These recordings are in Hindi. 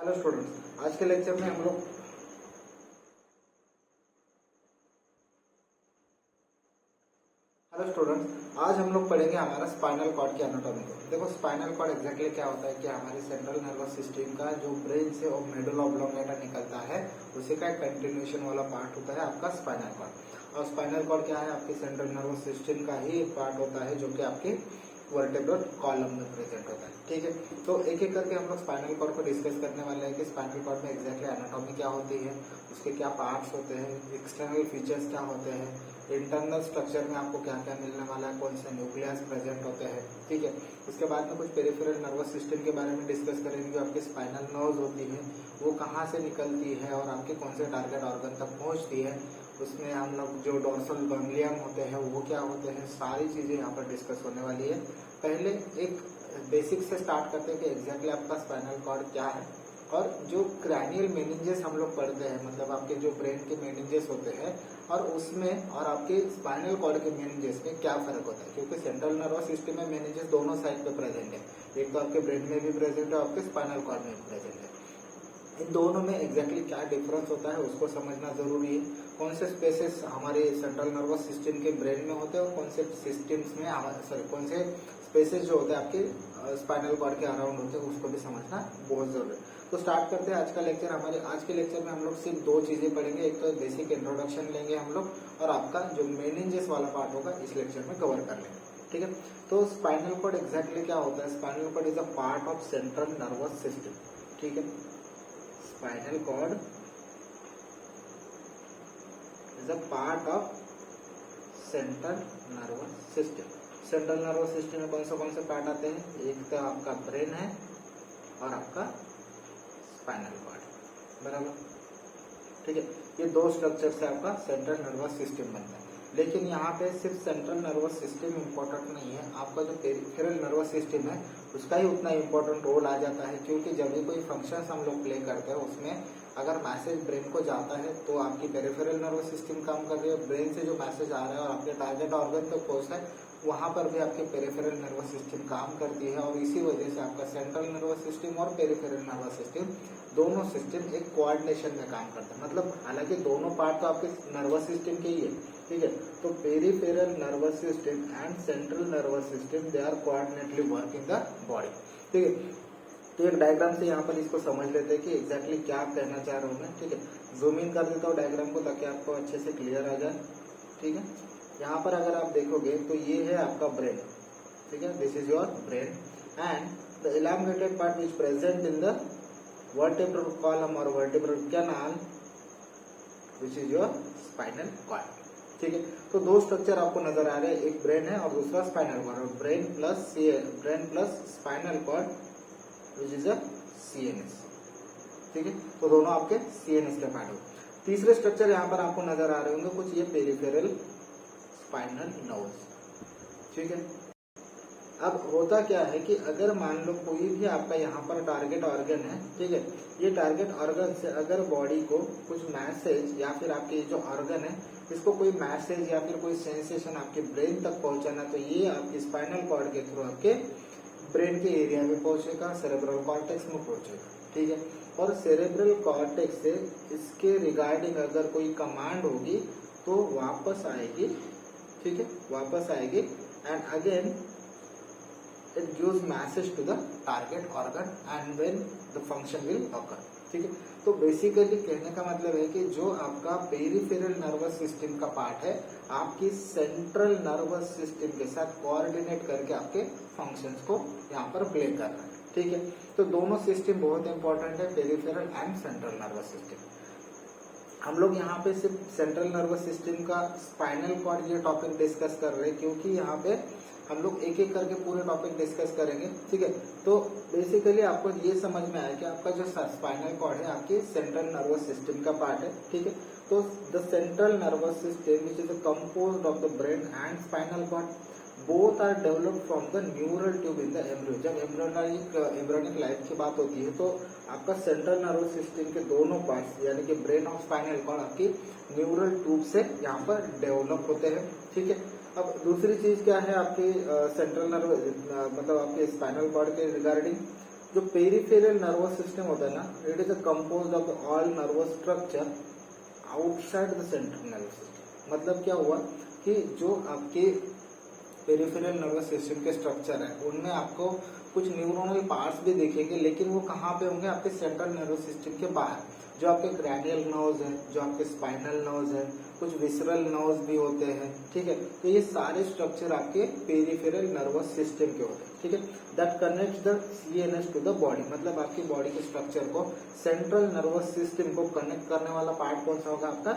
हेलो स्टूडेंट्स, आज के लेक्चर में हम लोग पढ़ेंगे हमारा स्पाइनल कॉर्ड की एनाटॉमी को। देखो, स्पाइनल कॉर्ड एग्जैक्टली क्या होता है कि हमारी सेंट्रल नर्वस सिस्टम का जो ब्रेन से और मेडुला ऑब्लोंगेटा निकलता है उसी का एक कंटिन्यूएशन वाला पार्ट होता है आपका spinal cord. Or spinal cord क्या है, आपकी सेंट्रल नर्वस सिस्टम का ही एक पार्ट होता है जो कि आपके वर्टेब्रल कॉलम में प्रेजेंट होता है। ठीक है, तो एक एक करके हम लोग स्पाइनल कॉर्ड को डिस्कस करने वाले हैं कि स्पाइनल कॉर्ड में एग्जैक्टली एनाटॉमी क्या होती है, उसके क्या पार्ट्स होते हैं, एक्सटर्नल फीचर्स क्या होते हैं, इंटरनल स्ट्रक्चर में आपको क्या क्या मिलने वाला है, कौन से न्यूक्लियस प्रेजेंट होते हैं। ठीक है, उसके बाद में कुछ पेरिफेरल नर्वस सिस्टम के बारे में डिस्कस करेंगे। जो आपकी स्पाइनल नर्व्स होती है वो कहाँ से निकलती है और आपके कौन से टारगेट ऑर्गन तक पहुँचती है। उसमें हम लोग जो डोर्सल गैंग्लियम होते हैं वो क्या होते हैं, सारी चीजें यहाँ पर डिस्कस होने वाली है। पहले एक बेसिक से स्टार्ट करते हैं कि एग्जैक्टली आपका स्पाइनल कॉर्ड क्या है। और जो क्रैनियल मेनिंजेस हम लोग पढ़ते हैं, मतलब आपके जो ब्रेन के मेनिंजेस होते हैं और उसमें और आपके स्पाइनल कॉर्ड के मेनिंजेस में क्या फर्क होता है, क्योंकि सेंट्रल नर्वस सिस्टम में मेनिंजेस दोनों साइड पे प्रेजेंट है। एक तो आपके ब्रेन में भी प्रेजेंट है, आपके स्पाइनल कॉर्ड में भी प्रेजेंट है। इन दोनों में एग्जैक्टली क्या डिफरेंस होता है उसको समझना जरूरी है। कौन से स्पेसेस हमारे सेंट्रल नर्वस सिस्टम के ब्रेन में होते हैं और कौन से सिस्टम्स में कौन से स्पेसेस जो होते हैं आपके स्पाइनल कॉर्ड के अराउंड होते हैं, उसको भी समझना बहुत जरूरी है। तो स्टार्ट करते हैं आज का लेक्चर। हमारे आज के लेक्चर में हम लोग सिर्फ दो चीजें पढ़ेंगे। एक तो बेसिक इंट्रोडक्शन लेंगे हम लोग, और आपका जो मेनिंजेस वाला पार्ट होगा इस लेक्चर में कवर कर लेंगे। ठीक है, तो स्पाइनल कॉर्ड एग्जैक्टली क्या होता है। Spinal cord is a part of central nervous system. ठीक है, spinal cord is a part of central nervous system। Central nervous system में कौन से पार्ट आते हैं, एक तो आपका ब्रेन है और आपका स्पाइनल कॉर्ड, बराबर। ठीक है, ये दो स्ट्रक्चर से आपका सेंट्रल नर्वस सिस्टम बनता है। लेकिन यहाँ पे सिर्फ सेंट्रल नर्वस सिस्टम इम्पोर्टेंट नहीं है, आपका जो पेरिफेरल नर्वस सिस्टम है उसका ही उतना इम्पोर्टेंट रोल आ जाता है। क्योंकि जब भी कोई फंक्शंस हम लोग प्ले करते हैं उसमें अगर मैसेज ब्रेन को जाता है तो आपकी पेरिफेरल नर्वस सिस्टम काम कर रही है, ब्रेन से जो मैसेज आ रहा है और आपके टारगेट ऑर्गन तक पहुंचता है वहां पर भी आपके पेरिफेरल नर्वस सिस्टम काम करती है। और इसी वजह से आपका सेंट्रल नर्वस सिस्टम और पेरिफेरल नर्वस सिस्टम दोनों सिस्टम एक कोऑर्डिनेशन में काम करते हैं। मतलब हालांकि दोनों पार्ट तो आपके नर्वस सिस्टम के ही है। ठीक है, तो peripheral nervous system and central nervous system they are coordinately work in the body. ठीक है, तो एक डायग्राम से यहाँ पर इसको समझ लेते हैं कि एग्जैक्टली क्या कहना चाह रहा हूँ मैं। ठीक है, जूम इन कर देता हूँ डायग्राम को ताकि आपको अच्छे से क्लियर आ जाए। ठीक है, यहाँ पर अगर आप देखोगे तो ये है आपका ब्रेन। ठीक है, this is your brain and the elongated part which present in the vertebral column or vertebral canal which is your spinal cord. ठीक है, तो दो स्ट्रक्चर आपको नजर आ रहे हैं, एक ब्रेन है और दूसरा spinal cord. Brain plus spinal cord which is a CNS. ठीक है, तो दोनों आपके सीएनएस के पार्ट हो। तीसरे स्ट्रक्चर यहाँ पर आपको नजर आ रहे होंगे कुछ, ये पेरिफेरल स्पाइनल नर्व्स। ठीक है, अब होता क्या है कि अगर मान लो कोई भी आपका यहाँ पर टारगेट ऑर्गन है, ठीक है, ये टारगेट ऑर्गन से अगर बॉडी को कुछ मैसेज या फिर आपके जो ऑर्गन है इसको कोई मैसेज या फिर कोई सेंसेशन आपके ब्रेन तक पहुंचाना, तो ये आपके स्पाइनल कॉर्ड के थ्रू आपके ब्रेन के एरिया में पहुंचेगा, सेरेब्रल कॉर्टेक्स में पहुंचेगा। ठीक है, और सेरेब्रल कॉर्टेक्स से इसके रिगार्डिंग अगर कोई कमांड होगी तो वापस आएगी। ठीक है, वापस आएगी and again it gives message to the target organ and when the function will occur। ठीक है, तो बेसिकली कहने का मतलब है कि जो आपका पेरिफेरल नर्वस सिस्टम का पार्ट है आपकी सेंट्रल नर्वस सिस्टम के साथ कोऑर्डिनेट करके आपके फंक्शंस को यहाँ पर प्ले कर रहा है। ठीक है, तो दोनों सिस्टम बहुत इंपॉर्टेंट है, peripheral and central nervous system. हम लोग यहाँ पे सिर्फ सेंट्रल नर्वस सिस्टम का स्पाइनल कॉर्ड ये टॉपिक डिस्कस कर रहे हैं क्योंकि यहाँ पे हम लोग एक एक करके पूरे टॉपिक डिस्कस करेंगे। ठीक है, तो बेसिकली आपको ये समझ में आया कि आपका जो स्पाइनल कॉर्ड है आपकी सेंट्रल नर्वस सिस्टम का पार्ट है। ठीक है, तो the central nervous system which is composed of the brain and spinal cord both are developed from the neural tube in the embryo. जब एम्ब्रियोनिक लाइफ की बात होती है तो आपका सेंट्रल नर्वस सिस्टम के दोनों पार्ट्स यानी कि ब्रेन और स्पाइनल कॉर्ड आपकी न्यूरल ट्यूब से यहाँ पर डेवलप होते हैं। ठीक है, अब दूसरी चीज क्या है आपकी सेंट्रल नर्वस मतलब आपके स्पाइनल कॉर्ड के रिगार्डिंग, जो पेरिफेरल नर्वस सिस्टम होता है ना, it is a composed of all nervous structure outside the central nervous system. मतलब क्या हुआ कि जो आपके पेरिफेरल नर्वस सिस्टम के स्ट्रक्चर है उनमें आपको कुछ न्यूरोनल पार्ट्स भी दिखेंगे, लेकिन वो कहाँ पे होंगे, आपके सेंट्रल नर्वस सिस्टम के बाहर। जो आपके क्रैनियल नर्व्स है, जो आपके स्पाइनल नर्व्स है, कुछ विसरल नर्व्स भी होते हैं, ठीक है। तो ये सारे स्ट्रक्चर आपके पेरिफेरल नर्वस सिस्टम के होते हैं, ठीक है। That connects the CNS to the body, मतलब आपकी बॉडी के स्ट्रक्चर को सेंट्रल नर्वस सिस्टम को कनेक्ट करने वाला पार्ट कौन सा होगा, आपका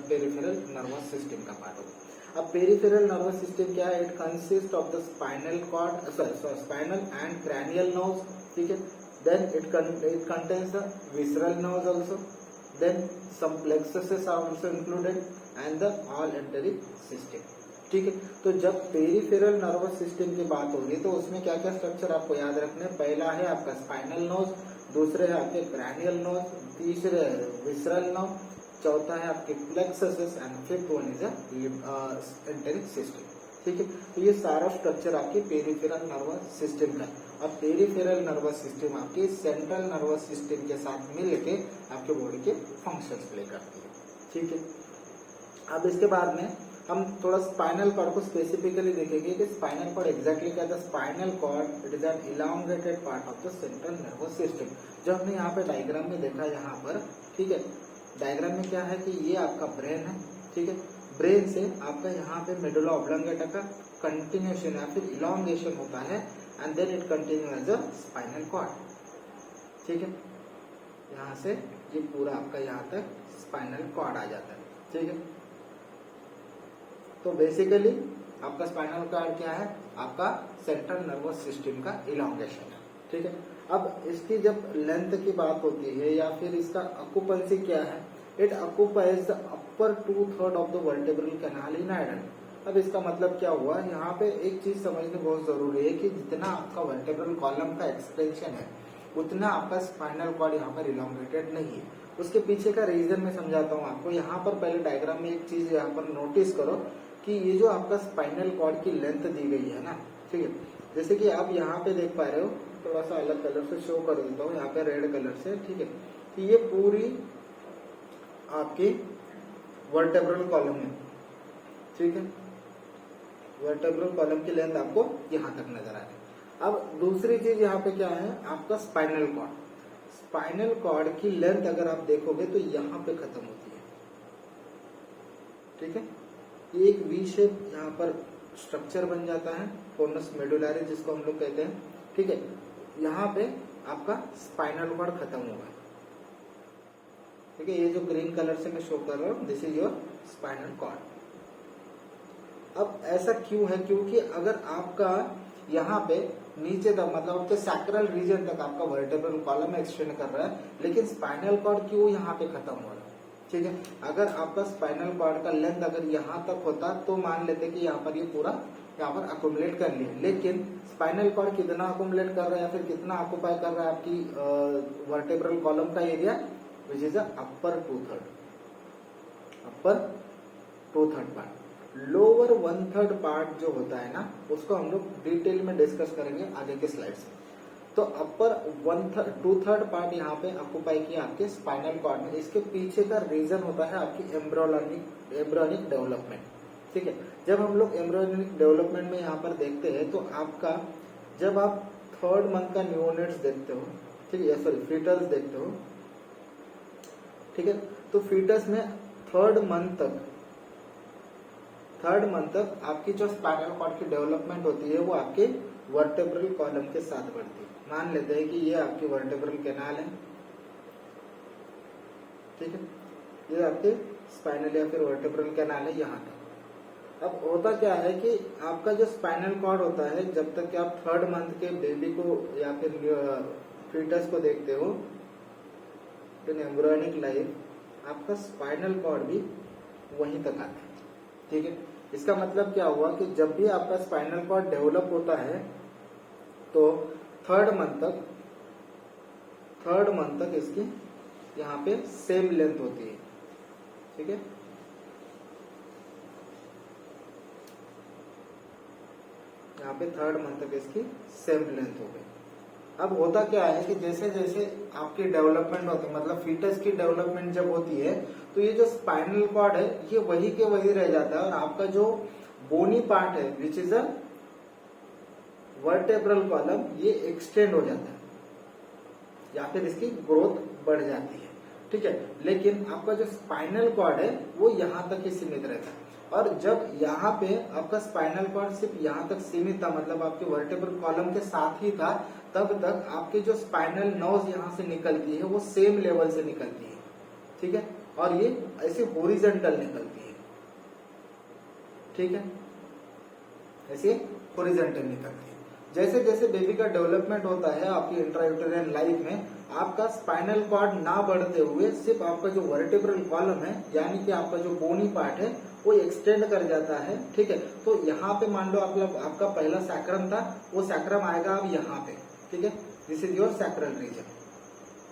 पेरिफेरल नर्वस सिस्टम का पार्ट होगा। अब पेरिफेरल नर्वस सिस्टम क्या है, it consist of the spinal cord, spinal and cranial nerves, ठीक है। Then it contains the visceral nerves also, then some plexuses are also included and the all enteric system, ठीक है। तो जब पेरिफेरल नर्वस सिस्टम की बात होगी तो उसमें क्या क्या स्ट्रक्चर आपको याद रखने हैं। पहला है आपका स्पाइनल नर्व्स, दूसरे है आपके क्रैनियल नर्व्स, तीसरे है विसरल नर्व, चौथा है आपके plexuses and fifth one is enteric system, ठीक है। तो ये सारा स्ट्रक्चर आपके पेरिफेरल नर्वस सिस्टम का है। अब पेरिफेरल नर्वस सिस्टम आपके सेंट्रल नर्वस सिस्टम के साथ मिलके आपके बॉडी के फंक्शंस प्ले करती है, ठीक है। अब इसके बाद में हम थोड़ा स्पाइनल कॉर्ड को स्पेसिफिकली देखेंगे कि स्पाइनल कॉर्ड एग्जैक्टली क्या है। Spinal cord it is an elongated part of the central nervous system. जो हमने यहाँ पे डायग्राम में देखा यहाँ पर, ठीक है। डायग्राम में क्या है कि ये आपका ब्रेन है, ठीक है। ब्रेन से आपका यहाँ पे मेडुला ऑब्लंगेटा का कंटिन्यूएशन या फिर इलांगेशन होता है and then it continue as a spinal cord, ठीक है। यहाँ से ये पूरा आपका यहाँ तक स्पाइनल कॉर्ड आ जाता है, ठीक है। तो बेसिकली आपका स्पाइनल कॉर्ड क्या है, आपका सेंट्रल नर्वस सिस्टम का इलांगेशन है, ठीक है। अब इसकी जब लेंथ की बात होती है या फिर इसका ऑक्यूपेंसी क्या है, it occupies the upper 2/3 of the vertebral canal in adult. अब इसका मतलब क्या हुआ, यहाँ पे एक चीज समझनी बहुत जरूरी है कि जितना आपका वर्टेब्रल कॉलम का एक्सटेंशन है उतना आपका स्पाइनल कॉर्ड यहाँ पर इलांगेटेड नहीं है। उसके पीछे का रीजन मैं समझाता हूँ आपको। यहाँ पर पहले डायग्राम में एक चीज यहाँ पर नोटिस करो कि ये जो आपका स्पाइनल कॉर्ड की लेंथ दी गई है ना, ठीक है। जैसे कि आप यहाँ पे देख पा रहे हो, थोड़ा सा अलग कलर से शो कर देता हूँ, यहाँ पे रेड कलर से, ठीक है। तो ये पूरी आपकी वर्टेब्रल कॉलम है, ठीक है। वर्टेब्रल कॉलम की लेंथ आपको यहाँ तक नजर आ रही है। अब दूसरी चीज यहाँ पे क्या है, आपका स्पाइनल कॉर्ड। स्पाइनल कॉर्ड की लेंथ अगर आप देखोगे तो यहाँ पे खत्म होती है, ठीक है। ये एक वी शेप यहाँ पर स्ट्रक्चर बन जाता है, फोर्नस मेडुलारी जिसको हम लोग कहते हैं, ठीक है। यहाँ पे आपका स्पाइनल कॉर्ड खत्म होगा, ठीक है। ये जो ग्रीन कलर से मैं शो कर रहा हूँ, this is your spinal cord. अब ऐसा क्यों है, क्योंकि अगर आपका यहाँ पे नीचे तक मतलब आपके सैक्रल रीजन तक आपका वर्टेब्रल कॉलम एक्सटेंड कर रहा है, लेकिन स्पाइनल कॉर्ड क्यों यहाँ पे खत्म हो रहा है, ठीक है। अगर आपका स्पाइनल कॉर्ड का लेंथ अगर यहाँ तक होता तो मान लेते कि यहाँ पर ये पूरा यहाँ पर अकोमुलेट कर लिया, लेकिन स्पाइनल कॉर्ड कितना अकोमुलेट कर रहा है या फिर कितना ऑक्यूपाई कर रहा है आपकी वर्टेब्रल कॉलम का area, which is upper 2/3 part. Lower 1/3 part जो होता है ना, उसको हम लोग डिटेल में डिस्कस करेंगे आगे के स्लाइड्स में। तो अपर 2/3 पार्ट यहाँ पे ऑक्यूपाई किया आपके स्पाइनल कॉर्ड में। इसके पीछे का रीजन होता है आपकी एम्ब्रियोनिक डेवलपमेंट, ठीक है। जब हम लोग एम्ब्रियोनिक डेवलपमेंट में यहाँ पर देखते हैं तो आपका जब आप 3rd मंथ का न्यूनेट्स देखते हो, ठीक है, सॉरी फीटस देखते हो, ठीक है। तो फीटस में 3rd मंथ तक आपकी जो स्पाइनल कॉर्ड की डेवलपमेंट होती है वो आपके वर्टेब्रल कॉलम के साथ बढ़ती है। मान लेते हैं कि ये आपकी वर्टेब्रल कैनाल है, ठीक है। ये आपके स्पाइनल या फिर वर्टेब्रल कैनाल है यहाँ तक। अब होता क्या है कि आपका जो स्पाइनल कॉर्ड होता है, जब तक कि आप 3rd मंथ के बेबी को या फिर फीटस को देखते हो इन एम्ब्रियोनिक लाइफ, आपका स्पाइनल कॉर्ड भी वहीं तक आता है, ठीक है। इसका मतलब क्या हुआ कि जब भी आपका स्पाइनल कॉर्ड डेवलप होता है तो 3rd मंथ तक इसकी यहाँ पे सेम लेंथ होती है, ठीक है। यहाँ पे 3rd मंथ तक इसकी सेम लेंथ हो गई। अब होता क्या है कि जैसे जैसे आपकी डेवलपमेंट होती है, मतलब फीटस की डेवलपमेंट जब होती है, तो ये जो स्पाइनल कॉर्ड है ये वही के वही रह जाता है, और आपका जो बोनी पार्ट है विच इज अ वर्टेब्रल कॉलम, ये एक्सटेंड हो जाता है या फिर इसकी ग्रोथ बढ़ जाती है, ठीक है। लेकिन आपका जो स्पाइनल कॉर्ड है वो यहाँ तक ही सीमित रहता है, और जब यहाँ पे आपका स्पाइनल कॉर्ड सिर्फ यहाँ तक सीमित था, मतलब आपके वर्टेब्रल कॉलम के साथ ही था, तब तक आपके जो स्पाइनल नर्व्स यहाँ से निकलती है वो सेम लेवल से निकलती है, ठीक है, और ये ऐसे हॉरिजॉन्टल निकलती है, ठीक है, ऐसे हॉरिजॉन्टल निकलती है। जैसे जैसे बेबी का डेवलपमेंट होता है आपकी इंट्रायूटेरियन लाइफ में, आपका स्पाइनल कॉर्ड ना बढ़ते हुए सिर्फ आपका जो वर्टेब्रल कॉलम है, यानी कि आपका जो बोनी पार्ट है वो एक्सटेंड कर जाता है, ठीक है। तो यहाँ पे मान लो आपका पहला सैक्रम था, वो सैक्रम आएगा अब यहाँ पे, ठीक है, this is your sacral region,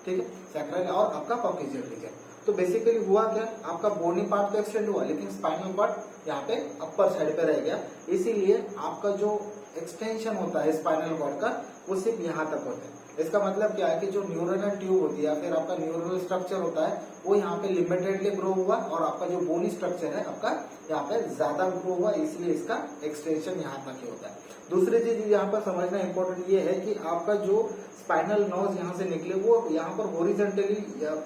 ठीक है, सैक्रल और आपका कॉकेजियल रीजन। तो बेसिकली हुआ क्या, आपका बोनी पार्ट तो एक्सटेंड हुआ, लेकिन स्पाइनल कॉर्ड यहाँ पे अपर साइड पे रह गया, इसीलिए आपका जो एक्सटेंशन होता है स्पाइनल कॉर्ड का वो सिर्फ यहाँ तक होता है। इसका मतलब क्या है कि जो न्यूरोनल ट्यूब होती है या फिर आपका न्यूरोनल स्ट्रक्चर होता है वो यहाँ पे लिमिटेडली ग्रो हुआ, और आपका जो बोनी स्ट्रक्चर है आपका यहाँ पे ज्यादा ग्रो हुआ, इसलिए इसका एक्सटेंशन यहाँ तक ही होता है। दूसरी चीज यहाँ पर समझना इम्पोर्टेंट ये है कि आपका जो स्पाइनल नर्व्स यहाँ से निकले वो यहाँ पर हॉरिजॉन्टली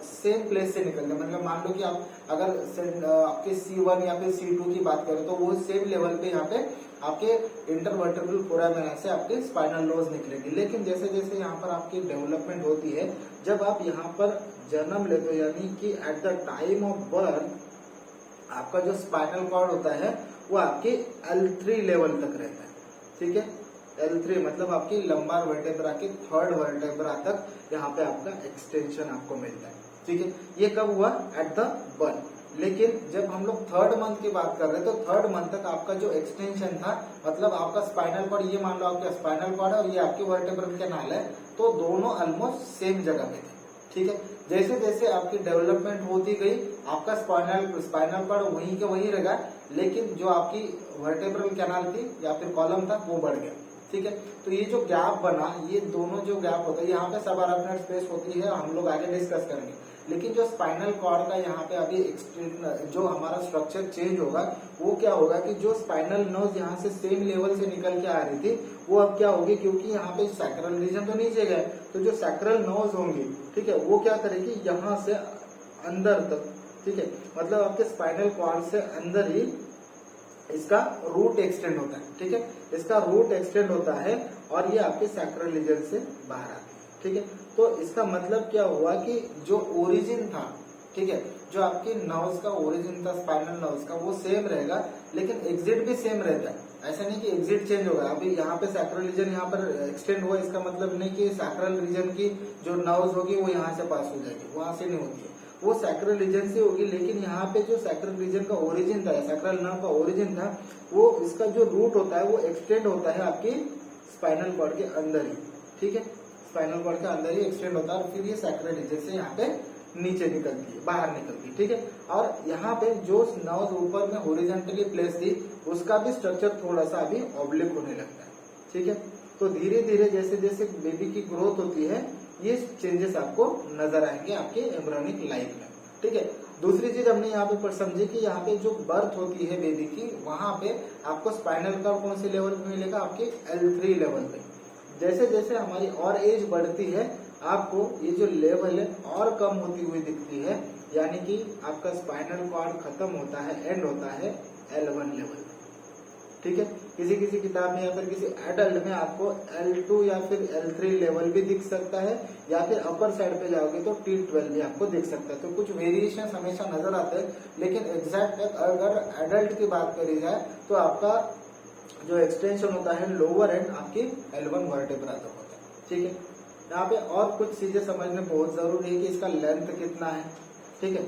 सेम प्लेस से निकलते, मतलब मान लो कि आप अगर आपके C1 या फिर C2 की बात करें तो वो सेम लेवल पे यहाँ पे आपके इंटरवर्टेब्रल फोरामेना से आपके स्पाइनल नर्व्स निकलेंगे। लेकिन जैसे जैसे यहाँ पर आपकी डेवलपमेंट होती है, जब आप यहाँ पर जन्म लेते हो, यानी कि at the time of birth आपका जो स्पाइनल कॉर्ड होता है वो आपके L3 लेवल तक रहता है, ठीक है। L3 मतलब आपकी लंबार वर्टेब्रा के थर्ड वर्टेब्रा तक यहाँ पे आपका एक्सटेंशन आपको मिलता है, ठीक है। ये कब हुआ, एट द बर्थ। लेकिन जब हम लोग थर्ड मंथ की बात कर रहे हैं तो थर्ड मंथ तक आपका जो एक्सटेंशन था, मतलब आपका स्पाइनल कॉर्ड, ये मान लो आपका स्पाइनल कॉर्ड है और ये आपके वर्टेब्रल कैनाल है, तो दोनों ऑलमोस्ट सेम जगह पे थे, ठीक है। जैसे जैसे आपकी डेवलपमेंट होती गई आपका स्पाइनल कॉर्ड वहीं के वहीं रहेगा, लेकिन जो आपकी वर्टेब्रल कैनाल थी या फिर कॉलम था वो बढ़ गया, ठीक है। तो ये जो गैप बना, ये दोनों जो गैप होता है, यहाँ पे सब अराउंड स्पेस होती है, हम लोग आगे डिस्कस करेंगे। लेकिन जो स्पाइनल कॉर्ड का यहाँ पे अभी जो हमारा स्ट्रक्चर चेंज होगा, वो क्या होगा कि जो स्पाइनल नर्व्स यहाँ से सेम लेवल से निकल के आ रही थी वो अब क्या होगी, क्योंकि यहाँ पे सैक्रल रीजन तो नीचे गए, तो जो सैक्रल नर्व्स होंगी, ठीक है, वो क्या करेगी यहाँ से अंदर तक, ठीक है, मतलब आपके स्पाइनल कॉर्ड से अंदर ही इसका रूट एक्सटेंड होता है, ठीक है, इसका रूट एक्सटेंड होता है और ये आपके सैक्रल रीजन से बाहर आती है, ठीक है। तो इसका मतलब क्या हुआ कि जो ओरिजिन था, ठीक है, जो आपके नर्व्स का ओरिजिन था स्पाइनल नर्व्स का, वो सेम रहेगा, लेकिन एग्जिट भी सेम रहता है। ऐसा नहीं कि एग्जिट चेंज होगा, अभी यहाँ पे सैक्रल रीजन यहाँ पर एक्सटेंड हुआ, इसका मतलब नहीं कि सैक्रल रीजन की जो नर्व्स होगी वो यहाँ से पास हो जाएगी, वहां से नहीं होती है, वो सैक्रल रीजन से होगी। लेकिन यहाँ पे जो सैक्रल रीजन का ओरिजिन था, सैक्रल नर्व का ओरिजिन था, वो इसका जो रूट होता है वो एक्सटेंड होता है आपकी स्पाइनल कॉर्ड के अंदर ही, ठीक है, स्पाइनल कॉर्ड के अंदर ही एक्सटेंड होता है, और फिर ये सैक्रल रीजन से यहाँ पे नीचे निकलती है, बाहर निकलती है, ठीक है। और यहाँ पे जो नर्व ऊपर में हॉरिजॉन्टली प्लेस थी उसका भी स्ट्रक्चर थोड़ा सा अभी ऑब्लिक होने लगता है, ठीक है। तो धीरे धीरे जैसे जैसे बेबी की ग्रोथ होती है ये चेंजेस आपको नजर आएंगे आपके एम्ब्रियोनिक लाइफ में, ठीक है। दूसरी चीज हमने यहाँ पे समझी कि यहाँ पे जो बर्थ होती है बेबी की, वहां पे आपको स्पाइनल कॉर्ड कौन से लेवल पे मिलेगा, आपके L3 लेवल पे। जैसे जैसे हमारी और एज बढ़ती है आपको ये जो लेवल है और कम होती हुई दिखती है, यानी कि आपका स्पाइनल कॉर्ड खत्म होता है, एंड होता है L1 लेवल, ठीक है। किसी किसी किताब में या फिर किसी एडल्ट में आपको L2 या फिर L3 लेवल भी दिख सकता है, या फिर अपर साइड पे जाओगे तो T12 भी आपको दिख सकता है। तो कुछ वेरिएशन हमेशा नजर आते हैं, लेकिन एग्जैक्ट अगर एडल्ट की बात करी जाए तो आपका जो एक्सटेंशन होता है लोअर एंड आपकी L1 वर्टेब्रा तक होता है, ठीक है। यहाँ पे और कुछ चीजें समझने बहुत जरूरी है कि इसका लेंथ कितना है, ठीक है।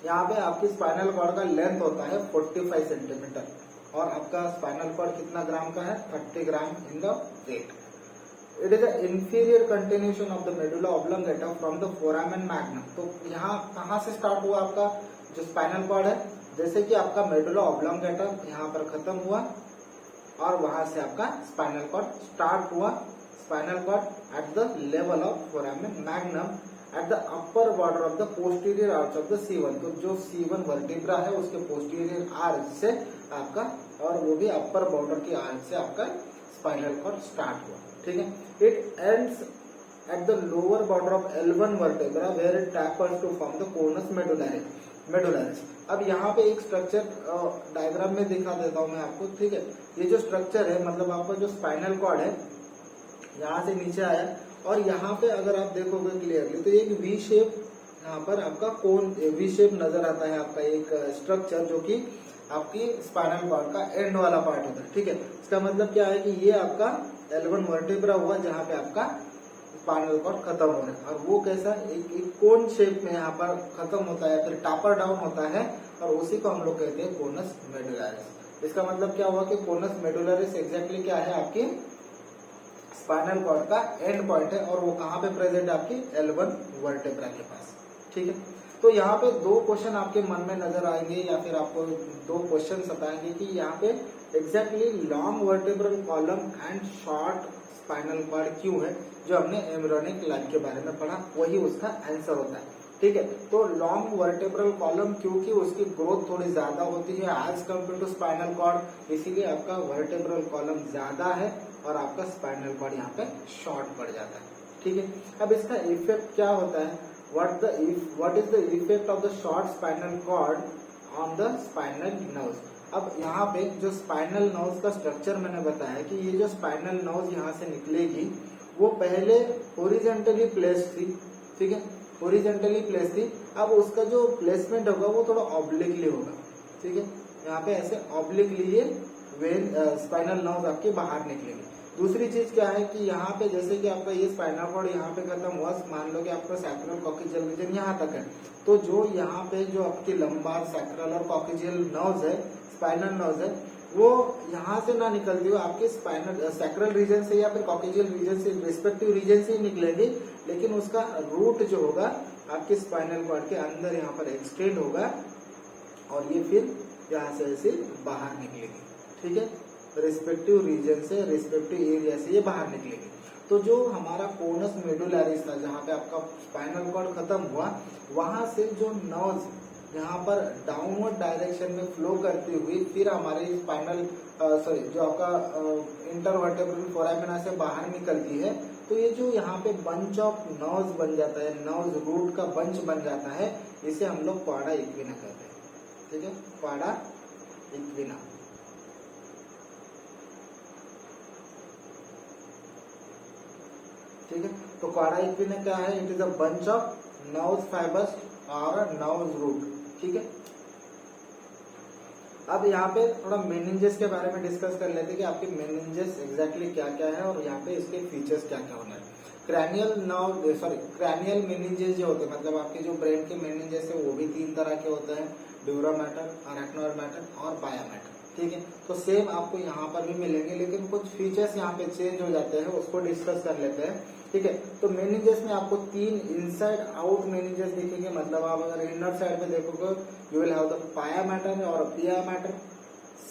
यहाँ पे आपकी स्पाइनल कॉर्ड का लेंथ होता है 45 सेंटीमीटर, और आपका स्पाइनल कॉर्ड कितना ग्राम का है, 30 gram in the weight. It is a inferior continuation of the medulla oblongata from the foramen magnum. तो यहाँ कहाँ से स्टार्ट हुआ आपका जो स्पाइनल कॉर्ड है, जैसे कि आपका मेडुला ऑब्लोंगेटा यहाँ पर खत्म हुआ और वहां से आपका स्पाइनल कॉर्ड स्टार्ट हुआ। Spinal cord at the level of foramen magnum at the upper border of the posterior arch of the C1। तो जो C1 वर्टिब्रा है उसके पोस्टीरियर आर्च से आपका, और वो भी अपर बॉर्डर की आर्च से आपका स्पाइनल कॉर्ड स्टार्ट हुआ, ठीक है। It ends at the lower border of L1 vertebra where it tapers to form the conus medullaris. अब यहाँ पे एक स्ट्रक्चर डायग्राम में दिखा देता हूँ मैं आपको, ठीक है। ये जो स्ट्रक्चर है, मतलब आपका जो स्पाइनल कॉर्ड है यहाँ से नीचे आया, और यहाँ पे अगर आप देखोगे क्लियरली तो एक वी शेप यहाँ पर आपका कोन वी शेप नजर आता है, आपका एक स्ट्रक्चर जो कि आपकी स्पाइनल कॉर्ड का एंड वाला पार्ट होता है, ठीक है। इसका मतलब क्या है कि ये आपका L1 वर्टिब्रा हुआ जहाँ पे आपका स्पाइनल कॉर्ड खत्म हो रहा है, और वो कैसा एक कोन शेप में यहाँ पर खत्म होता है, फिर टापर डाउन होता है, और उसी को हम लोग कहते हैं कोनस मेडुलरिस। इसका मतलब क्या हुआ कि कोनस मेडुलरिस एग्जैक्टली क्या है, आपकी स्पाइनल कॉर्ड का एंड पॉइंट है, और वो कहाँ पे प्रेजेंट है, आपकी L1 वर्टेब्रा के पास, ठीक है। तो यहाँ पे दो क्वेश्चन आपके मन में नजर आएंगे, या फिर आपको दो क्वेश्चन बताएंगे कि यहाँ पे exactly long vertebral column and short spinal cord क्यों है। जो हमने एम्ब्रियोनिक लाइफ के बारे में पढ़ा वही उसका आंसर होता है, ठीक है। तो लॉन्ग वर्टेब्रल कॉलम क्योंकि उसकी ग्रोथ थोड़ी ज्यादा होती है as compare to spinal cord, इसीलिए आपका वर्टेब्रल कॉलम ज्यादा है और आपका स्पाइनल कॉर्ड यहाँ पे शॉर्ट पड़ जाता है, ठीक है। अब इसका इफेक्ट क्या होता है, what is the effect of the short spinal cord on the spinal nerves. अब यहाँ पे जो स्पाइनल नर्व्स का स्ट्रक्चर मैंने बताया कि ये जो स्पाइनल नर्व्स यहाँ से निकलेगी वो पहले हॉरिजॉन्टली प्लेस थी, ठीक है, हॉरिजॉन्टली प्लेस थी। अब उसका जो प्लेसमेंट होगा वो थोड़ा ऑब्लिकली होगा, ठीक है। यहाँ पे ऐसे ऑब्लिकली ये वेन स्पाइनल नर्व आपके बाहर निकलेंगे। दूसरी चीज क्या है कि यहाँ पे जैसे कि आपका ये स्पाइनल कॉर्ड यहाँ पे खत्म हुआ, मान लो कि आपका सैक्रल कॉक्सियल रीजन यहाँ तक है, तो जो यहाँ पे जो आपकी लंबार सैक्रल और कॉक्सियल नर्व्स है, स्पाइनल नर्व्स है, वो यहाँ से ना निकलती हो आपके स्पाइनल सैक्रल रीजन से या फिर कॉक्सियल रीजन से, रिस्पेक्टिव रीजन से ही निकलेगी, लेकिन उसका रूट जो होगा आपके स्पाइनल कॉर्ड के अंदर यहाँ पर एक्सटेंड होगा, और ये फिर यहाँ से ऐसे बाहर निकलेगी, ठीक है। रिस्पेक्टिव रीजन से, रिस्पेक्टिव एरिया से ये बाहर निकलेगी। तो जो हमारा कोनस मेडुलरिस था जहाँ पे आपका स्पाइनल कॉर्ड खत्म हुआ, वहां से जो नर्व्स यहाँ पर डाउनवर्ड डायरेक्शन में फ्लो करती हुई फिर हमारे स्पाइनल जो आपका इंटरवर्टेब्रल फोरामिना से बाहर निकलती है, तो ये जो यहाँ पे बंच ऑफ नर्व्स बन जाता है, नर्व्स रूट का बंच बन जाता है, इसे हम लोग क्वाडा इक्विना कहते हैं, ठीक है, क्वाडा इक्विना। ठीक है, तो क्वाडा इक्विना क्या है, it is a bunch of nerve fibres और नर्व रूट, ठीक है। अब यहाँ पे थोड़ा मेनिंजेस के बारे में डिस्कस कर लेते हैं कि आपके मेनिंजेस एग्जैक्टली क्या क्या है और यहाँ पे इसके फीचर्स क्या क्या होने हैं। क्रैनियल मेनिंजेस जो होते हैं, मतलब आपके जो ब्रेन के मेनिंजेस है वो भी तीन तरह के होते हैं, ड्यूरा मैटर, अरेक्नोइड मैटर और बाया मैटर, ठीक है। तो सेम आपको यहाँ पर भी मिलेंगे, लेकिन कुछ फीचर्स यहाँ पे चेंज हो जाते हैं, उसको डिस्कस कर लेते हैं, ठीक है। तो मेनिंजेस में आपको तीन इनसाइड आउट मेनिंजेस दिखेंगे, मतलब आप अगर इनर साइड में देखोगे you will have the pia matter और पिया मैटर।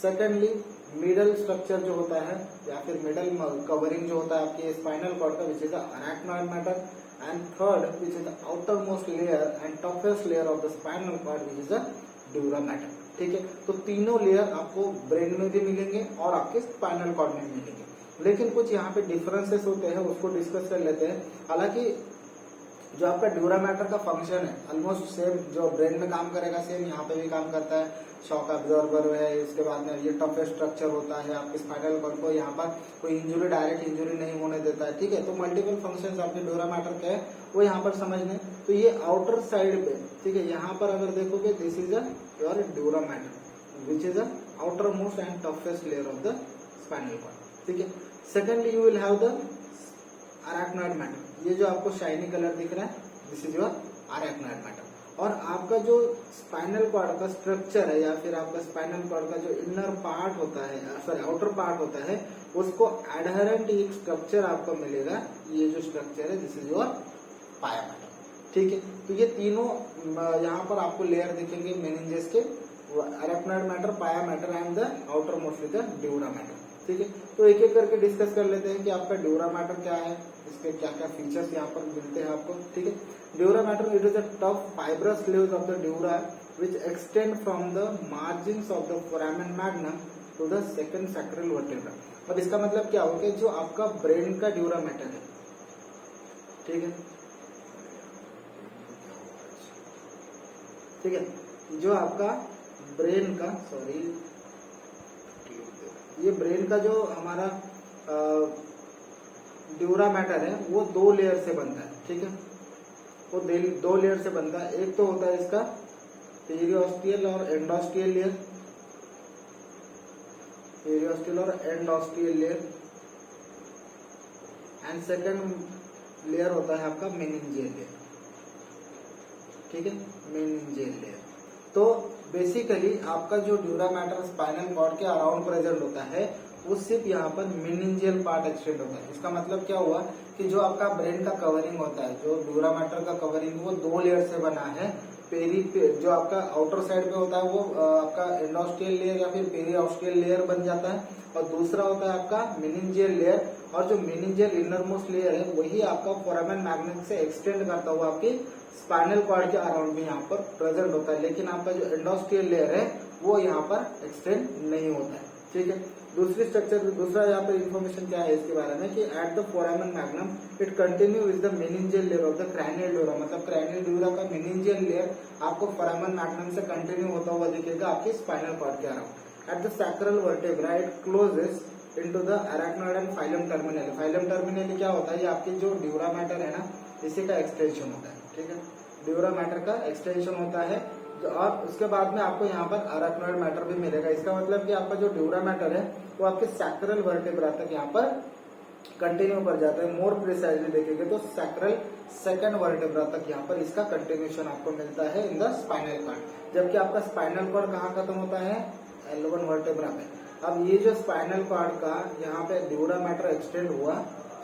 सेकेंडली मिडल स्ट्रक्चर जो होता है या फिर मिडल कवरिंग जो होता है आपके स्पाइनल कॉर्ड का, which is the arachnoid matter, and third which is the outer most layer and toughest layer of the spinal cord which is the dura matter, ठीक है। तो तीनों लेयर आपको ब्रेन में भी मिलेंगे और आपके स्पाइनल कॉर्ड में भी मिलेंगे, लेकिन कुछ यहाँ पे डिफरेंसेस होते हैं, उसको डिस्कस कर लेते हैं। हालांकि जो आपका ड्यूरा मैटर का फंक्शन है ऑलमोस्ट सेम, जो ब्रेन में काम करेगा सेम यहाँ पे भी काम करता है, शॉक अब्जॉर्बर है, इसके बाद में ये टफेस्ट स्ट्रक्चर होता है, आपके स्पाइनल कॉर्ड को यहाँ पर कोई इंजुरी, डायरेक्ट इंजुरी नहीं होने देता है, ठीक है। तो मल्टीपल फंक्शंस आपके ड्यूरा मैटर के हैं वो यहाँ पर समझने। तो ये आउटर साइड पे, ठीक है, यहाँ पर अगर देखोगे this is your dura matter which is outer most and toughest layer of the spinal cord, ठीक है। Secondly you will have the arachnoid matter, ये जो आपको शाइनी कलर दिख रहा है this is your arachnoid matter. और आपका जो स्पाइनल कॉर्ड का स्ट्रक्चर है या फिर आपका स्पाइनल कॉर्ड का जो इनर पार्ट होता है, सॉरी आउटर पार्ट होता है, उसको एडहेरेंट एक स्ट्रक्चर आपको मिलेगा, ये जो स्ट्रक्चर है दिस इज योर पाया मैटर, ठीक है। तो ये तीनों यहाँ पर आपको लेयर दिखेंगे मेनिंजेस के, अरेक्नोइड मैटर, पाया matter and the outer most the dura matter, ठीक है। तो एक एक करके डिस्कस कर लेते हैं कि आपका ड्यूरा मैटर क्या है, इसके क्या क्या फीचर्स यहाँ पर मिलते हैं आपको। ठीक है, dura mater it is a tough fibrous leaves of the dura which extend from the margins of the foramen magnum to the second sacral vertebra। अब इसका मतलब क्या हो गया, जो आपका ब्रेन का ड्यूरा मैटर है, ठीक है, ठीक है, जो आपका ब्रेन का, सॉरी, ये ब्रेन का जो हमारा ड्यूरा मैटर है वो 2 लेयर से बनता है। ठीक है, वो 2 लेयर से बनता है। एक तो होता है इसका पेरियोस्टियल और एंडोस्टियल लेयर, पेरियोस्टियल और एंडोस्टियल लेयर, एंड सेकंड लेयर होता है आपका मेनिंजियल लेयर। ठीक है, मेनिंजियल लेयर। तो बेसिकली आपका जो ड्यूरा मैटर स्पाइनल कॉर्ड के अराउंड प्रेजेंट होता है वो सिर्फ यहाँ पर मेनिंजियल पार्ट एक्सटेंड होता है। इसका मतलब क्या हुआ कि जो आपका ब्रेन का कवरिंग होता है, जो ड्यूरा मैटर का कवरिंग, वो 2 लेयर से बना है। जो आपका आउटर साइड पे होता है वो आपका एंडोस्टियल लेयर या फिर पेरियोस्टियल लेयर बन जाता है, और दूसरा होता है आपका मेनिंजियल लेयर, और जो मेनिंजियल इनर मोस्ट लेयर है वही आपका फोरामेन मैग्नम से एक्सटेंड करता हुआ आपकी स्पाइनल कॉर्ड के अराउंड में यहाँ पर प्रेजेंट होता है। लेकिन आपका जो एंडोस्टियल लेयर है वो यहाँ पर एक्सटेंड नहीं होता है। ठीक है, दूसरी स्ट्रक्चर, दूसरा यहाँ पर इंफॉर्मेशन क्या है इसके बारे में कि at the foramen magnum it continue with the meningeal layer of the cranial dura. मतलब क्रैनियल ड्यूरा का मेनिंजियल लेयर आपको फोरामेन मैग्नम से कंटिन्यू होता हुआ दिखेगा आपके स्पाइनल कॉर्ड के around. At the sacral vertebra it closes into the arachnoid and filum terminale. Filum terminale क्या होता है, ये आपके जो ड्यूरा मैटर है ना, इसी का एक्सटेंशन होता है। ठीक है, ड्यूरा मैटर का एक्सटेंशन होता है, और उसके बाद में आपको यहाँ पर अराक्नॉइड मैटर भी मिलेगा। इसका मतलब कि आपका जो ड्यूरा मैटर है वो आपके सैक्रल वर्टेब्रा तक यहाँ पर कंटिन्यू कर जाता है। मोर प्रिसाइजली देखेंगे तो सैक्रल सेकंड वर्टेब्रा तक यहाँ पर इसका कंटिन्यूशन आपको मिलता है इन द स्पाइनल कॉर्ड। जबकि आपका स्पाइनल कॉर्ड कहाँ खत्म होता है, L1 वर्टेब्रा में। अब ये जो स्पाइनल कॉर्ड का यहाँ पे ड्यूरा मैटर एक्सटेंड हुआ,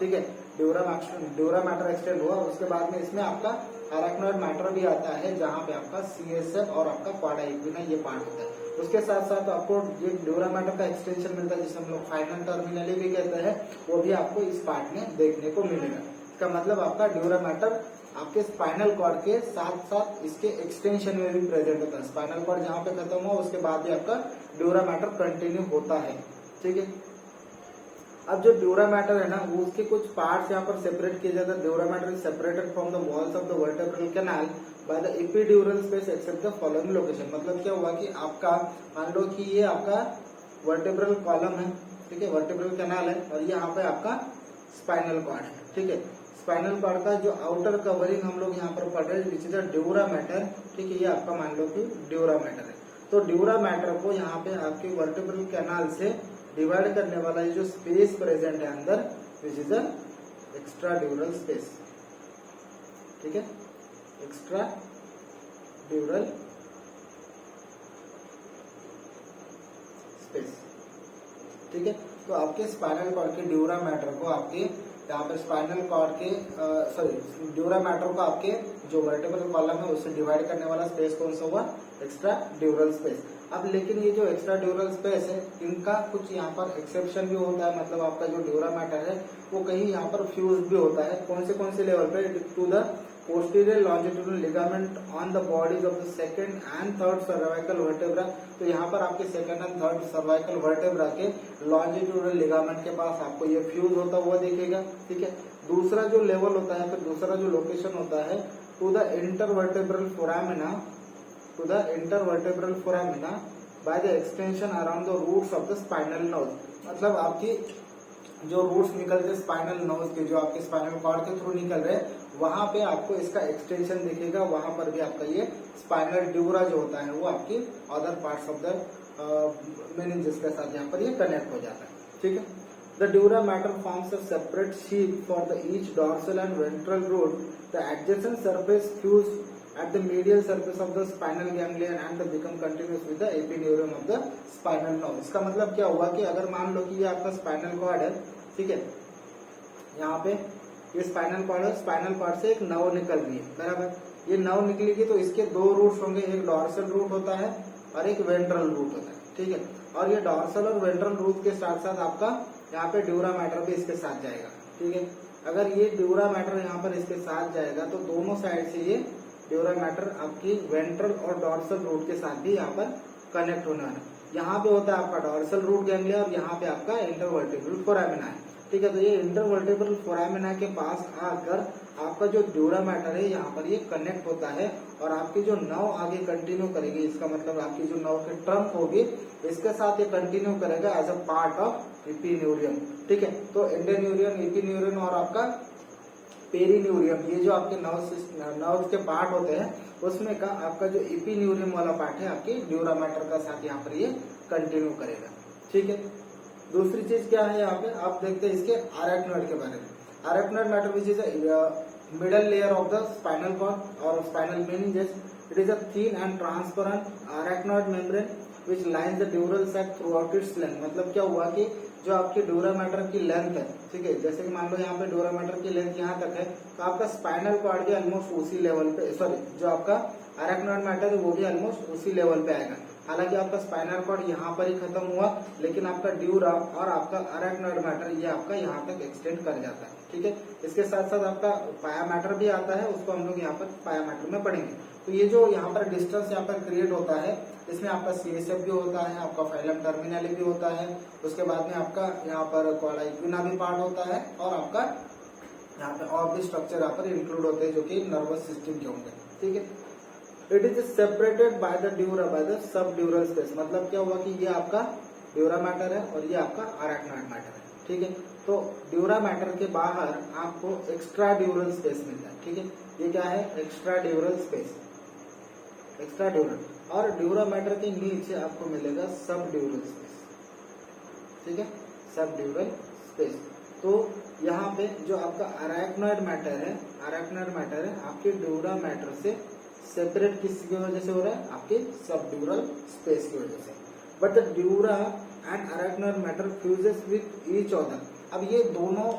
ठीक है, ड्यूरा मैटर एक्सटेंड हुआ, उसके बाद में इसमें आपका अराक्नॉइड मैटर भी आता है, जहाँ पे आपका CSF और आपका क्वाडा इक्विना ये पार्ट होता है। उसके साथ साथ आपको ये ड्यूरा मैटर का एक्सटेंशन मिलता है, जिसे हम लोग फाइनल टर्मिनली भी कहते हैं, वो भी आपको इस पार्ट में देखने को मिलेगा। इसका मतलब आपका ड्यूरा मैटर आपके स्पाइनल कॉर्ड के साथ साथ इसके एक्सटेंशन में भी प्रेजेंट होता है। स्पाइनल कॉर्ड जहाँ पे खत्म हुआ उसके बाद भी आपका ड्यूरा मैटर कंटिन्यू होता है। ठीक है, अब जो ड्यूरा मैटर है ना, वो उसके कुछ पार्ट्स यहाँ पर सेपरेट किए जाते हैं। Dura mater is separated from the walls of the vertebral canal by the epidural space except the following location. मतलब क्या हुआ कि आपका मान लो कि ये आपका वर्टेब्रल कॉलम है, ठीक है, वर्टेब्रल कैनाल है, और यहाँ पे आपका स्पाइनल कॉर्ड है। ठीक है, स्पाइनल कॉर्ड का जो आउटर कवरिंग हम लोग यहाँ पर पढ़ रहे हैं, विच इज द ड्यूरा मैटर। ठीक है, ये आपका मान लो कि ड्यूरा मैटर है। तो ड्यूरा मैटर को यहाँ पे आपके वर्टेब्रल कैनाल से डिवाइड करने वाला ये जो स्पेस प्रेजेंट है अंदर, विच इज अ एक्स्ट्रा ड्यूरल स्पेस। ठीक है, एक्स्ट्रा ड्यूरल स्पेस। ठीक है, तो आपके स्पाइनल कॉर्ड के ड्यूरा मैटर को आपके यहाँ पर स्पाइनल कॉर्ड के ड्यूरा मैटर को आपके जो वर्टेब्रल कॉलम है उससे डिवाइड करने वाला स्पेस कौन सा हुआ, एक्स्ट्रा ड्यूरल स्पेस। अब लेकिन ये जो एक्स्ट्रा ड्यूरल स्पेस है, इनका कुछ यहाँ पर एक्सेप्शन भी होता है। मतलब आपका जो ड्यूरा मैटर है वो कहीं यहाँ पर फ्यूज भी होता है। कौन से लेवल पे, to the posterior longitudinal ligament on the bodies of the second and third cervical vertebra. तो यहाँ पर आपके second and third cervical vertebra के लॉन्जिट्यूडनल लिगामेंट के पास आपको ये फ्यूज होता हुआ दिखेगा। ठीक है, दूसरा जो लेवल होता है, फिर दूसरा जो लोकेशन होता है, to the intervertebral foramina, to the intervertebral foramina by the extension around the roots of the spinal nose। मतलब आपकी जो रूट्स निकलते स्पाइनल नोज के, जो आपके स्पाइनल कॉर्ड के थ्रू निकल रहे, वहां पे आपको इसका एक्सटेंशन दिखेगा। वहां पर भी आपका ये स्पाइनल ड्यूरा जो होता है वो आपकी other parts of the meninges के साथ यहाँ पर ये कनेक्ट हो जाता है। ठीक है, the dura mater forms a separate sheet for the each dorsal and ventral root. The adjacent surface fuse at the medial surface of the spinal ganglion and become continuous with the epineurium of the spinal nerve। इसका मतलब क्या हुआ कि अगर मान लो कि ये आपका स्पाइनल कॉर्ड है, ठीक है, यहाँ पे ये स्पाइनल कॉर्ड है, स्पाइनल कॉर्ड से एक नर्व निकल रही है, बराबर। ये नर्व निकलेगी तो इसके 2 रूट्स होंगे, एक डॉर्सल रूट होता है और एक वेंट्रल रूट होता है। ठीक है, और ये डॉर्सल और वेंट्रल रूट के साथ साथ आपका यहाँ पे ड्यूरा मैटर भी इसके साथ जाएगा, ठीक है। अगर ये ड्यूरा मैटर यहाँ पर इसके साथ जाएगा तो दोनों साइड से ये ड्यूरा मैटर आपकी वेंट्रल और डॉर्सल रूट के साथ भी यहाँ पर कनेक्ट होने वाला है। यहाँ पे होता है आपका डॉर्सल रूट गैंग्लिया और यहाँ पे आपका इंटरवर्टिब्रल फोरामिना है, ठीक है। तो ये इंटरवर्टिब्रल फोरामिना के पास आकर आपका जो ड्यूरा मैटर है यहाँ पर ये कनेक्ट होता है और आपकी जो नर्व आगे कंटिन्यू करेगी, इसका मतलब आपकी जो नर्व की ट्रंक होगी इसके साथ ये कंटिन्यू करेगा एज अ पार्ट ऑफ इपिन्यूरियम, ठीक है। तो एंडेन्यूरियम, इपिन्यूरियम और आपका पेरिन्यूरियम, ये जो आपके नर्व के पार्ट होते हैं उसमें का आपका जो इपिन्यूरियम वाला पार्ट है आपकी ड्यूरा मैटर का साथ यहाँ पर ये कंटिन्यू करेगा, ठीक है। दूसरी चीज क्या है यहाँ पे आप देखते हैं इसके अरेक्नॉइड के बारे में। Arachnoid matter which is middle layer of the spinal cord or spinal meninges, it is a thin and transparent arachnoid membrane which lines the dural sac throughout its length. मतलब क्या हुआ कि जो आपकी ड्यूरा मैटर की लेंथ है, ठीक है, जैसे कि मान लो यहाँ पे ड्यूरा मैटर की लेंथ यहाँ तक है तो आपका स्पाइनल कॉर्ड भी ऑलमोस्ट उसी लेवल पे, सॉरी जो आपका अरेक्नॉइड मैटर है वो भी ऑलमोस्ट उसी लेवल पे आएगा। हालांकि आपका स्पाइनल कॉर्ड यहाँ पर ही खत्म हुआ लेकिन आपका ड्यूरा और आपका अरेक्नॉइड मैटर ये आपका यहाँ तक एक्सटेंड कर जाता है, ठीक है। इसके साथ साथ आपका पाया मैटर भी आता है, उसको हम लोग यहाँ पर पाया मैटर में पढ़ेंगे। तो ये जो यहाँ पर डिस्टेंस यहाँ पर क्रिएट होता है इसमें आपका सीएसएफ भी होता है, आपका फाइलम टर्मिनल भी होता है, उसके बाद में आपका यहाँ पर कॉला इक्विना भी पार्ट होता है और आपका यहाँ पे और भी स्ट्रक्चर यहाँ पर इंक्लूड होते हैं जो कि नर्वस सिस्टम के होंगे, ठीक है। It is separated by the dura by the sub ड्यूरल space. मतलब क्या हुआ कि ये आपका ड्यूरा मैटर है और ये आपका अरेक्नॉइड मैटर है, ठीक है। तो ड्यूरा मैटर के बाहर आपको एक्स्ट्रा ड्यूरल स्पेस मिलता है, ठीक है। ये क्या है? Extra ड्यूरल space, extra ड्यूरल। और ड्यूरा मैटर के नीचे आपको मिलेगा सब ड्यूरल स्पेस, ठीक है, सब ड्यूरल स्पेस। तो यहाँ पे जो आपका अरेक्नॉइड मैटर है, अरेक्नॉइड मैटर है आपके ड्यूरा मैटर से सेपरेट किसकी वजह से हो रहा है? आपके सब ड्यूरल स्पेस की वजह से। But the dura and arachnoid matter fuses with each other. अब ये दोनों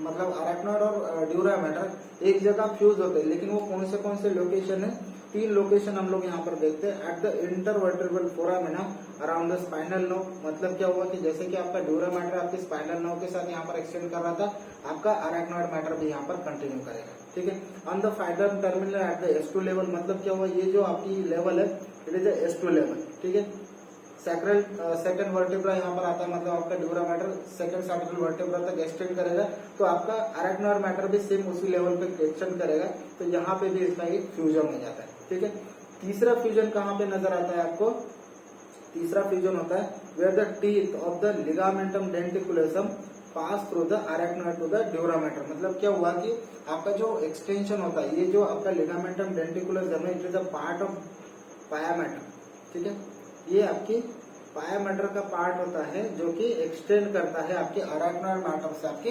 मतलब अरेक्नॉइड और ड्यूरा मैटर एक जगह फ्यूज होते हैं, लेकिन वो कौन से लोकेशन है? 3 लोकेशन हम लोग यहाँ पर देखते हैं। At the intervertebral foramina around the spinal nerve. मतलब क्या हुआ कि जैसे कि आपका ड्यूरा मैटर आपके स्पाइनल नर्व के साथ यहाँ पर एक्सटेंड कर रहा था, आपका अरेक्नॉइड मैटर भी यहाँ पर कंटिन्यू करेगा, ठीक है। On the phylum terminal at the S2 level. मतलब क्या हुआ, ये जो आपकी लेवल है इट इज S2 लेवल, ठीक है। सैक्रल सेकंड वर्टेब्रा यहाँ पर आता है, मतलब आपका dura mater second sacral vertebra तक एक्सटेंड करेगा, तो आपका अरेक्नॉइड मैटर भी सेम उसी लेवल पे एक्सटेंड करेगा। तो यहाँ पे भी इसका एक फ्यूजन हो जाता है, ठीक है। तीसरा फ्यूजन कहाँ पे नजर आता है आपको? तीसरा फ्यूजन होता है where the teeth of the ligamentum denticulatum pass through the arachnoid to the dura matter. मतलब क्या हुआ कि आपका जो एक्सटेंशन होता है, ये जो आपका लिगामेंटम डेंटिकुलसम है it is a part of पाया मैटर, ठीक है। ये आपकी पाया मैटर का पार्ट होता है जो कि एक्सटेंड करता है आपके अरेक्नॉइड मैटर से आपके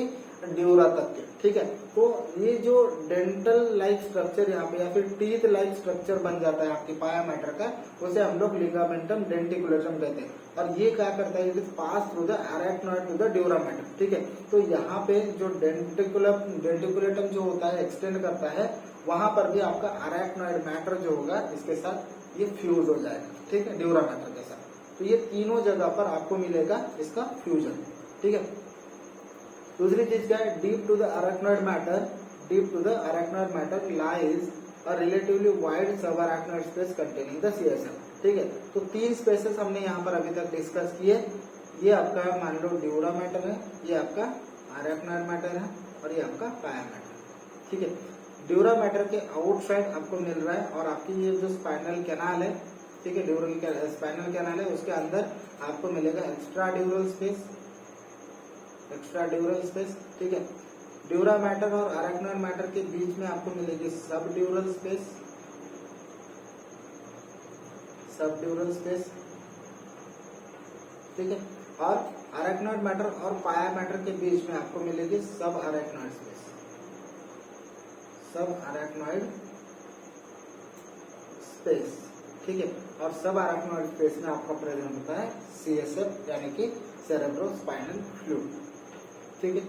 ड्यूरा तक के, ठीक है। तो ये जो डेंटल लाइक स्ट्रक्चर यहाँ पे या फिर टीथ लाइक स्ट्रक्चर बन जाता है आपके पाया मैटर का, उसे हम लोग लिगामेंटम डेंटिकुलसम कहते हैं। और ये क्या करता है? It is pass through the arachnoid to the dura matter, ठीक है। तो यहाँ पे जो डेंटिकुलेटम जो होता है एक्सटेंड करता है, वहां पर भी आपका अरेक्नॉइड मैटर जो होगा इसके साथ ये फ्यूज हो जाएगा, ठीक है, ड्यूरा मैटर के साथ। तो ये तीनों जगह पर आपको मिलेगा इसका फ्यूजन, ठीक है। दूसरी चीज क्या है? Deep to the arachnoid matter, deep to the arachnoid matter lies a relatively wide subarachnoid space containing the CSF, ठीक है। तो 3 स्पेसेस हमने यहाँ पर अभी तक डिस्कस किए। ये आपका मान लो ड्यूरा मैटर है, ये आपका अरेक्नॉइड मैटर है और ये आपका पाया मैटर, ठीक है। ड्यूरा मैटर के आउटसाइड आपको मिल रहा है और आपकी ये जो स्पाइनल कैनाल है, ठीक है, ड्यूरल स्पाइनल कैनाल है, उसके अंदर आपको मिलेगा एक्स्ट्रा ड्यूरल स्पेस, एक्स्ट्रा ड्यूरल स्पेस, ठीक है। ड्यूरा मैटर और अरेक्नॉइड मैटर के बीच में आपको मिलेगी सब ड्यूरल स्पेस, सब ड्यूरल स्पेस, ठीक है। और अरेक्नॉइड मैटर और पाया मैटर के बीच में आपको मिलेगी सब अरेक्नॉइड स्पेस, सब अरेक्नॉइड स्पेस, ठीक है। और सब अरेक्नॉइड स्पेस में आपका प्रेजेंट होता है सीएसएफ यानी कि सेरेब्रोस्पाइनल फ्लूइड, ठीक है।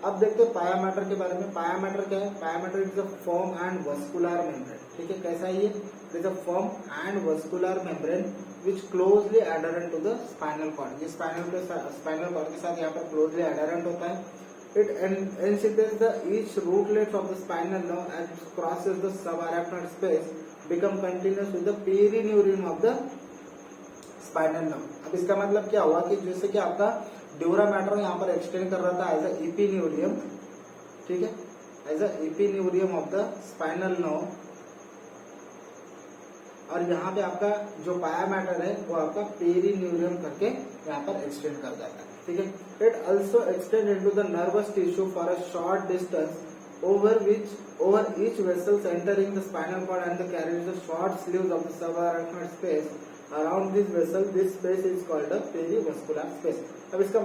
अब देखते हैं पाया मैटर के बारे में। पाया मैटर क्या है? Pia mater is a form and vascular membrane, ठीक है, कैसा है ये? It is a firm and vascular membrane which closely adherent to the spinal cord. ये स्पाइनल कॉर्ड के साथ यहाँ पर क्लोजली एडहेरेंट होता है। It encircles the each rootlet of the spinal nerve and crosses the subarachnoid space, become continuous with the perineurium of the spinal nerve। अब इसका मतलब क्या हुआ कि जैसे कि आपका ड्यूरा मैटर यहाँ पर एक्सटेंड कर रहा था एज अ इपिन्यूरियम, ठीक है, as a epineurium of the spinal nerve, और यहाँ पे आपका जो पाया मैटर है वो आपका पेरीन्यूरियम करके यहाँ पर एक्सटेंड कर जाता है, ठीक है। It also extend into the nervous tissue for a short distance over each vessels entering the spinal cord and carries the short sleeves of the subarachnoid space around this vessel। This space is called the perivascular space। अब इसका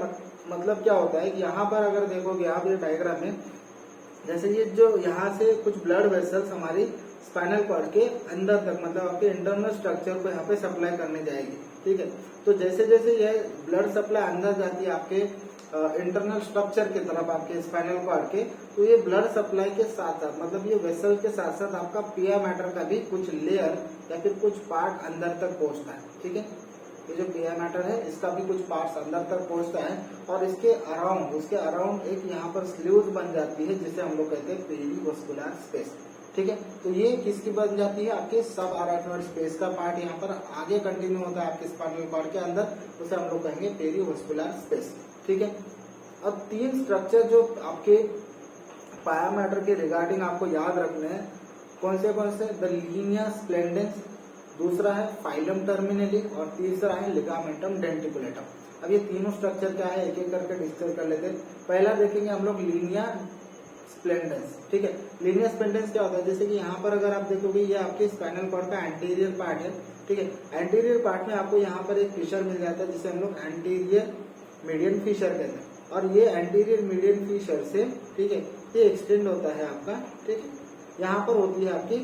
मतलब क्या होता है कि यहाँ पर अगर देखोगे आप ये डायग्राम में, जैसे ये जो यहाँ से कुछ ब्लड वेसल्स हमारी स्पाइनल कॉर्ड के अंदर तक, मतलब आपके इंटरनल स्ट्रक्चर को यहाँ पे सप्लाई करने जाएगी, ठीक है। तो जैसे जैसे यह ब्लड सप्लाई अंदर जाती है आपके इंटरनल स्ट्रक्चर की तरफ आपके स्पाइनल कॉर्ड के, तो ये ब्लड सप्लाई के साथ साथ, मतलब ये वेसल के साथ साथ आपका पिया मैटर का भी कुछ लेयर या फिर कुछ पार्ट अंदर तक पहुंचता है, ठीक है। ये जो पिया मैटर है इसका भी कुछ पार्ट्स अंदर तक पहुंचता है, और उसके अराउंड एक यहाँ पर स्लीव्स बन जाती है जिसे हम लोग कहते हैं पेरीवास्कुलर स्पेस, ठीक है। तो ये किसकी बन जाती है? आपके सब अराइनोइड स्पेस का पार्ट यहाँ पर आगे कंटिन्यू होता है आपके स्पाइनल कॉर्ड के अंदर, उसे हम लोग कहेंगे पेरीवास्कुलर स्पेस, ठीक है। अब तीन स्ट्रक्चर जो आपके पाया मैटर के रिगार्डिंग आपको याद रखने हैं, कौन से? द लीनिया स्प्लेंडेंस, दूसरा है फाइलम टर्मिनली, और तीसरा है लिगामेंटम डेंटिकुलेटम। अब ये तीनों स्ट्रक्चर क्या है एक एक करके डिस्कस कर लेते हैं। पहला देखेंगे हम लोग लीनिया स्प्लेंडेंस, ठीक है। लीनिया स्प्लेंडेंस क्या होता है? जैसे कि यहाँ पर अगर आप देखोगे ये आपके स्पाइनल कॉर्ड का एंटीरियर पार्ट है, ठीक है। एंटीरियर पार्ट में आपको यहाँ पर एक फिशर मिल जाता है जिसे हम लोग एंटीरियर मीडियन फिशर कहते हैं, और ये एंटीरियर मीडियन फिशर से, ठीक है, ये एक्सटेंड होता है आपका, ठीक है। यहाँ पर होती है आपकी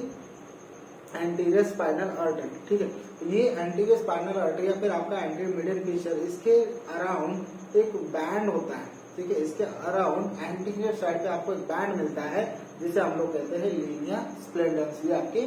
एंटीरियर स्पाइनल आर्टरी, ठीक है। ये एंटीरियर स्पाइनल आर्टरी या फिर आपका एंटीरियर मीडियन फिशर, इसके अराउंड एक बैंड होता है, ठीक है। इसके अराउंड एंटीरियर साइड पे आपको एक बैंड मिलता है जिसे हम लोग कहते हैं लीनिया स्प्लेंडेंस। ये आपके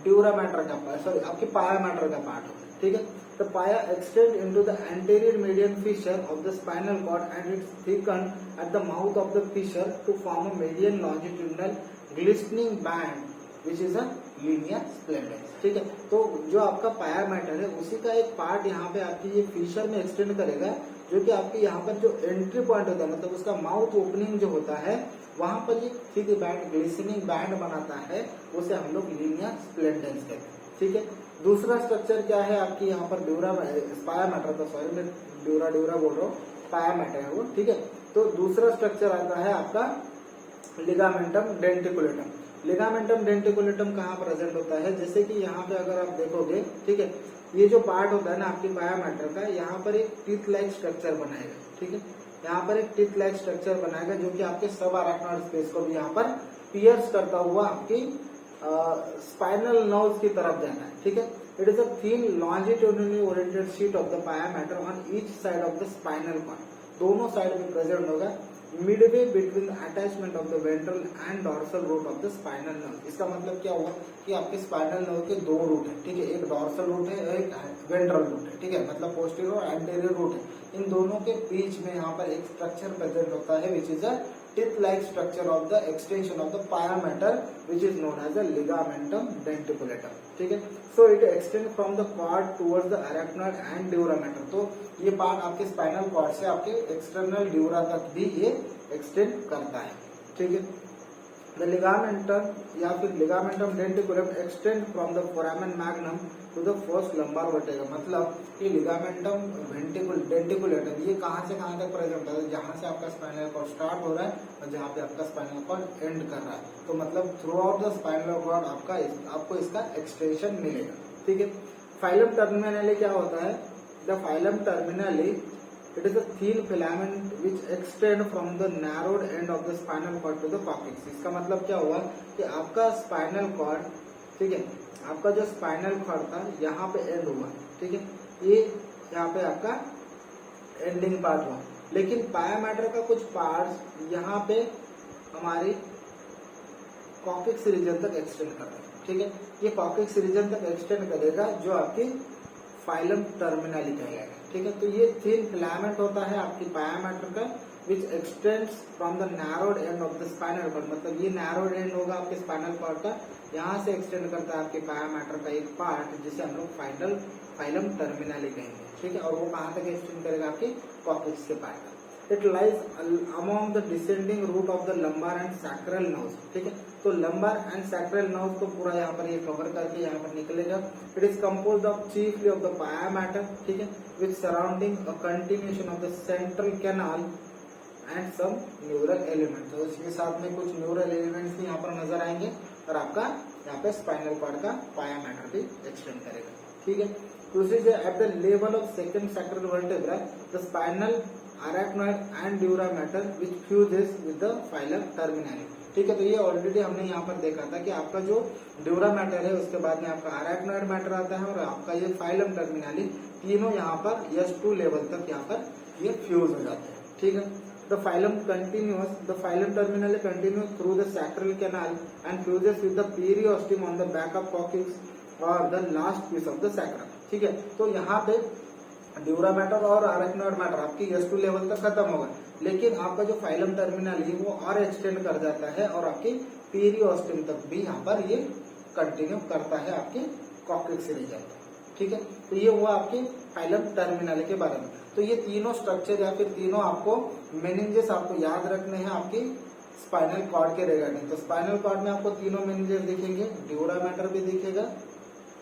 ड्यूरा मैटर का पार्ट, सॉरी आपके पाया मैटर का पार्ट होता है, ठीक है। The pia extends into the anterior median fissure of the spinal cord and it's thickened at the mouth of the fissure to form a median longitudinal glistening band which is a linear splendens, ठीक है। तो जो आपका पाया मैटर है उसी का एक पार्ट यहाँ पे आपकी ये फिशर में एक्सटेंड करेगा, जो कि आपके यहाँ पर जो एंट्री पॉइंट होता है, मतलब उसका माउथ ओपनिंग जो होता है, वहां पर ये थिक बैंड, ग्लिसनिंग बैंड बनाता है, उसे हम लोग लीनियर स्प्लेंडेंस कहते हैं, ठीक है। दूसरा स्ट्रक्चर क्या है आपकी यहाँ पर पाया मैटर का, सॉरी मैं ड्यूरा बोल रहा हूँ, पाया मैटर है वो, ठीक है। तो दूसरा स्ट्रक्चर आता है आपका लिगामेंटम डेंटिकुलेटम। लिगामेंटम डेंटिकुलेटम कहाँ प्रेजेंट होता है? जैसे कि यहाँ पे अगर आप देखोगे, ठीक है, ये जो पार्ट होता है ना आपकी पाया मैटर का, यहाँ पर एक टीथ लाइक स्ट्रक्चर बनाएगा, ठीक है। यहाँ पर एक टीथ लाइक स्ट्रक्चर बनाएगा जो कि आपके सब अराइनोइड स्पेस को भी यहाँ पर पियर्स करता हुआ आपकी स्पाइनल नर्व्स की तरफ जाना है, ठीक है। It is a thin longitudinally oriented sheet of the pia matter on each side of the spinal cord, दोनों साइड में प्रेजेंट होगा, midway between the attachment of the ventral and dorsal root of the spinal nerve. इसका मतलब क्या हुआ कि आपके स्पाइनल नर्व के दो रूट है, ठीक है, एक डॉर्सल रूट है, एक वेंट्रल रूट है, ठीक है, मतलब पोस्टीरियर और एंटीरियर रूट है। इन दोनों के बीच में यहाँ पर एक स्ट्रक्चर प्रेजेंट होता है विच is a tit-like structure of the extension of the pia mater which is known as a ligamentum denticuletum, ठीक है। So it extends from the cord towards the arachnoid and dura mater। तो ये पार्ट आपके स्पाइनल कॉर्ड से आपके एक्सटर्नल ड्यूरा तक भी ये एक्सटेंड करता है, ठीक है। The ligamentum या फिर ligamentum denticulum extend from the foramen magnum to the first lumbar vertebra। मतलब ये ligamentum denticulum ये कहाँ से कहाँ तक प्रेजेंट है? जहाँ से आपका स्पाइनल कॉर्ड स्टार्ट हो रहा है और जहाँ पे आपका स्पाइनल कॉर्ड एंड कर रहा है। तो मतलब throughout the spinal cord आपको इसका एक्सटेंशन मिलेगा, ठीक है। फाइलम टर्मिनली क्या होता है? The phylum terminally it is a thin filament which extend from the narrowed end of the spinal cord to the coccyx। इसका मतलब क्या हुआ कि आपका स्पाइनल कॉर्ड, ठीक है, आपका जो स्पाइनल कॉर्ड था यहाँ पे एंड हुआ, ठीक है, ये यहाँ पे आपका एंडिंग पार्ट हुआ, लेकिन पाया मैटर का कुछ पार्ट यहाँ पे हमारी कॉक्सिक्स रीजन तक एक्सटेंड कर रहा है। ठीक है। ये कॉक्सिक्स रीजन तक एक्सटेंड करेगा जो आपकी फाइलम टर्मिनाली कहलाएगा, ठीक है। तो ये थिन फिलामेंट होता है आपकी पाया मैटर का which extends from the narrowed end of the spinal cord, मतलब ये नैरोड एंड होगा आपके स्पाइनल कॉर्ड का, यहाँ से एक्सटेंड करता है आपके पाया मैटर का एक पार्ट जिसे हम लोग फाइलम टर्मिनाली कहेंगे, ठीक है। और वो कहाँ तक एक्सटेंड करेगा आपके कॉक्सिक्स के part. It lies among the descending root of the lumbar and sacral nerves, ठीक है। तो लंबार एंड सैक्रल नर्व्स को पूरा यहाँ पर ये कवर करके यहाँ पर निकलेगा। It is composed of chiefly of the pia matter, ठीक है, with surrounding a continuation of the central canal and some neural element. तो इसके साथ में कुछ न्यूरल एलिमेंट्स भी यहाँ पर नजर आएंगे और आपका यहाँ पे स्पाइनल कॉर्ड का पाया मैटर भी एक्सटेंड करेगा, ठीक है। Procedure eight the level of second sacral vertebra the spinal arachnoid and dura matter which fuses with the phylum terminali, ठीक है। तो ये ऑलरेडी हमने यहाँ पर देखा था कि आपका जो ड्यूरा मैटर है उसके बाद में आपका अरेक्नॉइड मैटर आता है और आपका ये फाइलम टर्मिनाली, तीनों यहाँ पर S2 लेवल तक यहाँ पर ये फ्यूज हो जाते हैं, ठीक है। The phylum terminally continues through the sacral canal and fuses with the periosteum on the back of coccyx or the last piece of the sacrum, ठीक है। तो यहाँ पे ड्यूरा मैटर और अरेक्नॉइड मैटर आपकी S2 लेवल तक खत्म होगा, लेकिन आपका जो फाइलम टर्मिनल है वो और एक्सटेंड कर जाता है और आपकी पीरियोस्टियम तक भी यहाँ पर ये कंटिन्यू करता है आपके कॉक्सिक्स रीजन, ठीक है। तो ये हुआ आपके फाइलम टर्मिनल के बारे में। तो ये तीनों स्ट्रक्चर या फिर तीनों आपको मेनिंजेस आपको याद रखने हैं आपकी स्पाइनल कॉर्ड के रिगार्डिंग। तो स्पाइनल कॉर्ड में आपको तीनों मेनिंजेस दिखेंगे, ड्यूरा मैटर भी दिखेगा,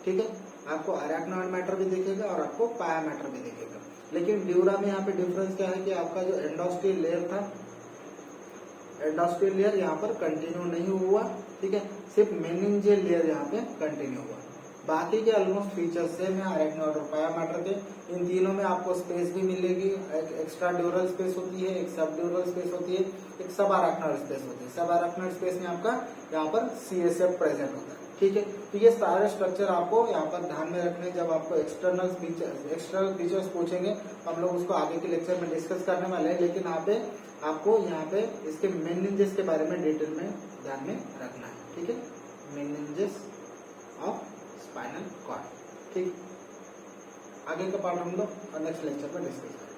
ठीक है, आपको अरेक्नॉइड मैटर भी दिखेगा और आपको पाया मैटर भी दिखेगा। लेकिन ड्यूरा में यहाँ पे डिफरेंस क्या है कि आपका जो एंडोस्टियल लेयर था, एंडोस्टियल लेयर यहाँ पर कंटिन्यू नहीं हुआ, ठीक है, सिर्फ मेनिंजियल लेयर यहाँ पे कंटिन्यू हुआ। बाकी के ऑलमोस्ट फीचर्स सेम है अरेक्नॉइड और पाया मैटर के। इन तीनों में आपको स्पेस भी मिलेगी, एक एक्स्ट्रा ड्यूरल स्पेस होती है, एक सब ड्यूरल स्पेस होती है, एक सब अरेक्नॉइड स्पेस होती है। सब अरेक्नॉइड स्पेस में आपका यहाँ पर CSF प्रेजेंट होता है, ठीक है। तो ये सारे स्ट्रक्चर आपको यहाँ पर ध्यान में रखने, जब आपको एक्सटर्नल फीचर्स पूछेंगे हम लोग उसको आगे के लेक्चर में डिस्कस करने वाले हैं, लेकिन यहाँ पे आपको यहाँ पे इसके मेनिंजेस के बारे में डिटेल में ध्यान में रखना है, ठीक है। मेनिंजेस ऑफ स्पाइनल कॉर्ड, ठीक। आगे का पार्ट हम लोग नेक्स्ट लेक्चर में डिस्कस करेंगे।